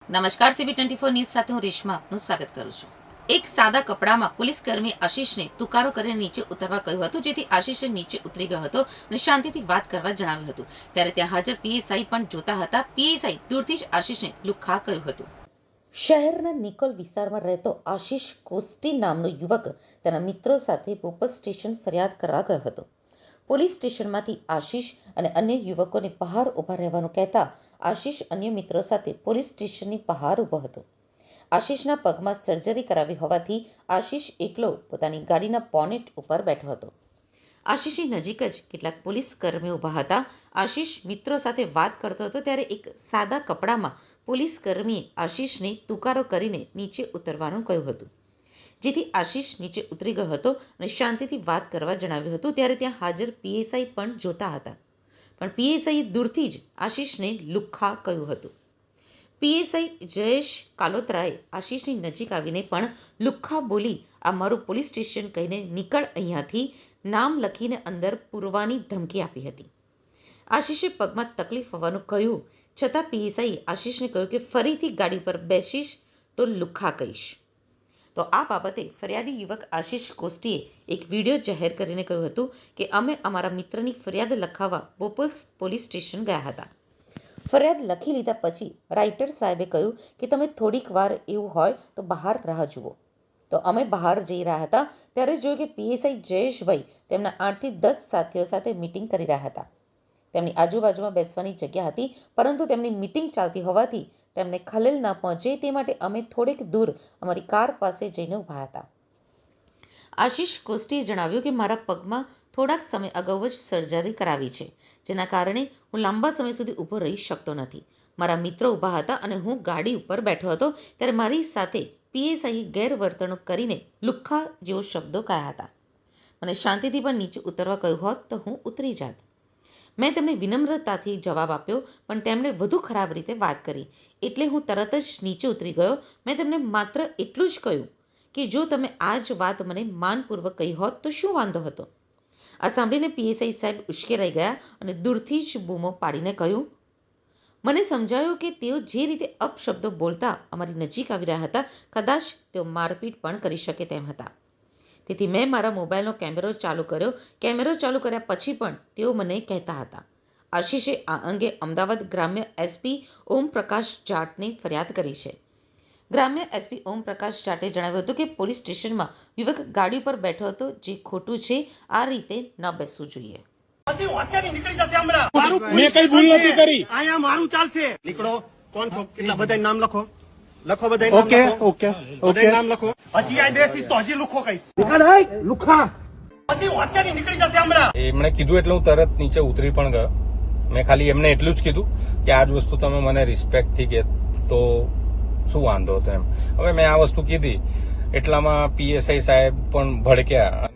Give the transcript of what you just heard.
નમસ્કાર, CB24 news સાથે હું રેશમા આપનું સ્વાગત કરું છું. એક સાદા કપડામાં પોલીસ કર્મી આશીષને તુકારો કરીને નીચે ઉતરવા કહ્યું હતું, જેથી આશીષે નીચે ઉતરી ગયો હતો અને શાંતિથી વાત કરવા જણાવ્યું હતું. ત્યારે ત્યાં હાજર PSI પણ જોતા હતા. PSI દૂરથી જ આશીષને લુખ્ખા કહ્યું હતું. શહેરના નિકોલ વિસ્તારમાં રહેતો આશીષ કોસ્ટી નામનો યુવક તેના મિત્રો સાથે બોપલ સ્ટેશન ફરિયાદ કરવા ગયો હતો. પોલીસ સ્ટેશનમાંથી આશીષ અને અન્ય યુવકોને બહાર ઊભા રહેવાનું કહેતા આશીષ અન્ય મિત્રો સાથે પોલીસ સ્ટેશનની બહાર ઊભો હતો. આશીષના પગમાં સર્જરી કરાવી હોવાથી આશીષ એકલો પોતાની ગાડીના બોનેટ ઉપર બેઠો હતો. આશીષની નજીક જ કેટલાક પોલીસ કર્મીઓ ઊભા હતા. આશીષ મિત્રો સાથે વાત કરતો હતો ત્યારે એક સાદા કપડામાં પોલીસ કર્મીએ આશીષને તુકારો કરીને નીચે ઉતરવાનું કહ્યું હતું, જેથી આશીષ નીચે ઉતરી ગયો હતો અને શાંતિથી વાત કરવા જણાવ્યું હતું. ત્યારે ત્યાં હાજર PSI પણ જોતા હતા, પણ PSIએ દૂરથી જ આશીષને લુખ્ખા કહ્યું હતું. PSI જયેશ કાલોત્રાએ આશીષની નજીક આવીને પણ લુખ્ખા બોલી, આ મારું પોલીસ સ્ટેશન કહીને નીકળ અહીંયાથી નામ લખીને અંદર પૂરવાની ધમકી આપી હતી. આશીષે પગમાં તકલીફ હોવાનું કહ્યું છતાં PSIએ આશીષને કહ્યું કે ફરીથી ગાડી પર બેસીશ તો લુખ્ખા કહીશ. તો આ બાબતે ફરિયાદી યુવક આશીષ કોસ્ટીએ એક વિડીયો જાહેર કરીને કહ્યું હતું કે અમે અમારા મિત્રની ફરિયાદ લખાવવા બોપલ પોલીસ સ્ટેશન ગયા હતા. ફરિયાદ લખી લીધા પછી રાઇટર સાહેબે કહ્યું કે તમે થોડીક વાર એવું હોય તો બહાર રાહ જુઓ. તો અમે બહાર જઈ રહ્યા હતા ત્યારે જોયું કે PSI જયેશભાઈ તેમના 8 થી 10 સાથીઓ સાથે મીટિંગ કરી રહ્યા હતા. તેમની આજુબાજુમાં બેસવાની જગ્યા હતી, પરંતુ તેમની મીટિંગ ચાલતી હોવાથી તેમને ખલેલ ન પહોંચે તે માટે અમે થોડેક દૂર અમારી કાર પાસે જઈને ઊભા હતા. આશીષ કોસ્ટીએ જણાવ્યું કે મારા પગમાં થોડાક સમય અગાઉ જ સર્જરી કરાવી છે, જેના કારણે હું લાંબા સમય સુધી ઊભો રહી શકતો નથી. મારા મિત્રો ઊભા હતા અને હું ગાડી ઉપર બેઠો હતો ત્યારે મારી સાથે PSIએ ગેરવર્તણૂક કરીને લુખ્ખા જેવો શબ્દો કહ્યા હતા. મને શાંતિથી પણ નીચે ઉતરવા કહ્યું હોત તો હું ઉતરી જાત. મેં તેમને વિનમ્રતાથી જવાબ આપ્યો, પણ તેમણે વધુ ખરાબ રીતે વાત કરી, એટલે હું તરત જ નીચે ઉતરી ગયો. મેં તેમને માત્ર એટલું જ કહ્યું કે જો તમે આ જ વાત મને માનપૂર્વક કહી હોત તો શું વાંધો હતો. આ સાંભળીને PSI સાહેબ ઉશ્કેરાઈ ગયા અને દૂરથી જ બૂમો પાડીને કહ્યું, મને સમજાયું કે તેઓ જે રીતે અપશબ્દો બોલતા અમારી નજીક આવી રહ્યા હતા, કદાચ તેઓ મારપીટ પણ કરી શકે તેમ હતા. તેથી મેં મારા મોબાઈલનો કેમેરો ચાલુ કર્યો. કેમેરો ચાલુ કર્યા પછી પણ તેઓ મને કહેતા હતા. આશીષે આ અંગે અમદાવાદ ગ્રામ્ય SP ઓમપ્રકાશ જાટને ફરિયાદ કરી છે. ગ્રામ્ય SP ઓમપ્રકાશ જાટે જણાવ્યું હતું કે પોલીસ સ્ટેશનમાં યુવક ગાડી પર બેઠો હતો, જે ખોટું છે. આ રીતે ન બેસવું જોઈએ. મેં કઈ ભૂલ નથી કરી. અહીંયા મારું ચાલશે. નીકળો. કોણ છો? કેટલા બધા નામ લખો. લખો બધા. ઓકે ઓકે ઓકે નામ લખો. હજી આ બેસી તો હજી લુખો કહીશ. નીકળ લુખા. બધી હોશિયારી નીકળી જશે હમણાં. એમણે કીધું એટલે હું તરત નીચે ઉતરી પણ ગયો. મેં ખાલી એમને એટલું જ કીધું કે આ જ વસ્તુ તમે મને રિસ્પેક્ટથી કે તો શું વાંધો હતો એમ. હવે મેં આ વસ્તુ કીધી એટલામાં PSI સાહેબ પણ ભડક્યા